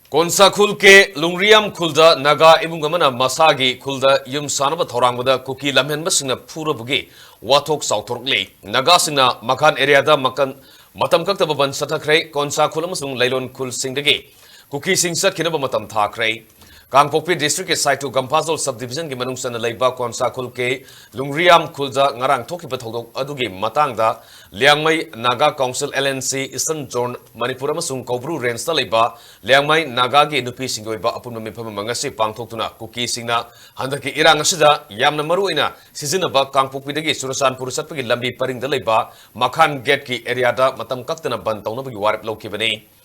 Konsakhul ke lungriam khulda naga ibungamana masagi khulda yum sanaba thorangda kuki lamhen basina phura bugi wathok sauthork le naga sina Makhaan area da Matam Kaktaba Bandh Chathakhre Konsakhul amasung Leilon khul singdagi kuki sing chatkhinaba matam thaakhre Kangpokpi district ke saitu Gampazol subdivision ke manungsana leiba Konsakhul ke lungriam khulda ngarang thoki pathodok adugi matangda liangmai Naga Council LNC Eastern Zone Manipur amasung Kobru range da leiba liangmai Naga ge nupi singoiba apunma mifam mangasi pangthokuna kuki singna handaki irang asida yamna maruina sizinaba Kangpokpi dagi Surasanpur satpagi lambi paring da leiba Makhaan gate ki area da Matam Kaktaba Bandh tawnabagi warap lokibani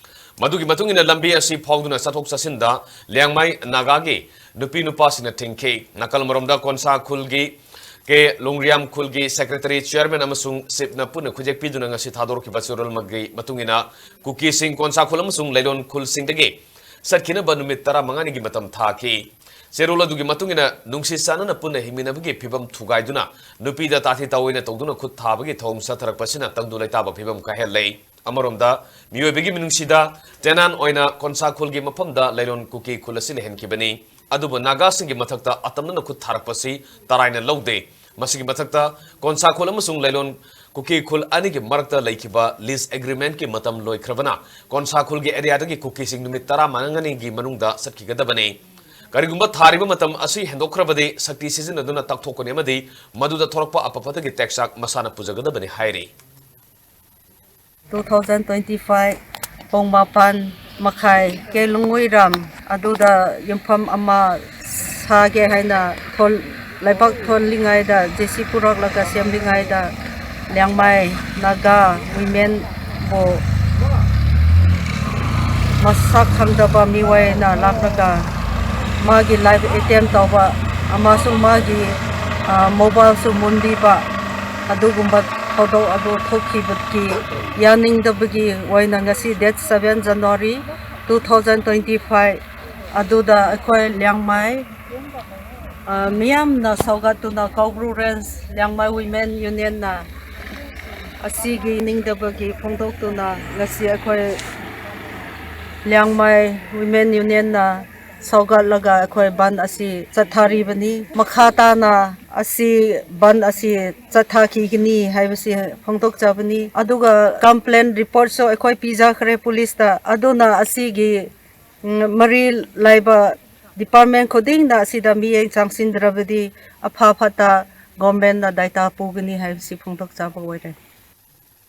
Madugi matungina lambi asi phawduna sathok sasinda liangmai Nagagi nupi nupa sina tingke nakal maromda Konsakhul gi ke lungriam khul gi secretary chairman amasung sipna puna khujek piduna ngasi thador ki basurol magi matungina kuki sing Konsakhul amasung Leilon khul sing dege chatkhinaba numit tara mangani gi matam thaki serola dugi matungina nungsi sanana puna himina bagi phibam thugaiduna nupi da tathi tawina tawduna khut thabagi thong satharak pasina tangdu laitaba phibam ka helei Amaromda, miyoibigi minungsida, tenan oina Konsakhul gi mapamda Leilon kuki khulasin henkibani. Aduba Naga singi mathakta atamna nakut tharakpasi taraina laude. Masigi mathakta Konsakhul amasung Leilon kuki khul anigi marakta laikiba lease agreement ki matam loikrabana. Konsakhul gi area dagi kuki sing numit tara manangani gi manungda satkigadabani. Karigumba thariba matam asi hendokrabadi sakti season aduna takthokoni amadi maduda thorakpa apapatagi taxak masana pujagadabani hairi. 2025 Pongmapan Makai ke Lungwiram aduda Imphal ama sage haina thol laibak thol lingai da jesi purak laga siam lingai da liangmai Naga women bo masak khandaba miwai na lakraga magi live ATM tawba amasung magi mobile su mundi ba adugumba Although ado thoki butki yaning dabagi waina ngasi date 7 January 2025 aduda akoi liangmai miyam na saugatu na Kobru range liangmai women union na asigi ning dabagi phongdok tu na ngasi akoi liangmai women union na saugat laga akoi ban asi chathari bani makhata na asi ban asi chathaki gini haibasi phongtok chabani aduga complaint report so akoi pizza khare police ta aduna asi gi mari laiba department coding na asi da mi eng changsin drabadi apha phata government na data pugani haibasi phongtok chaba waire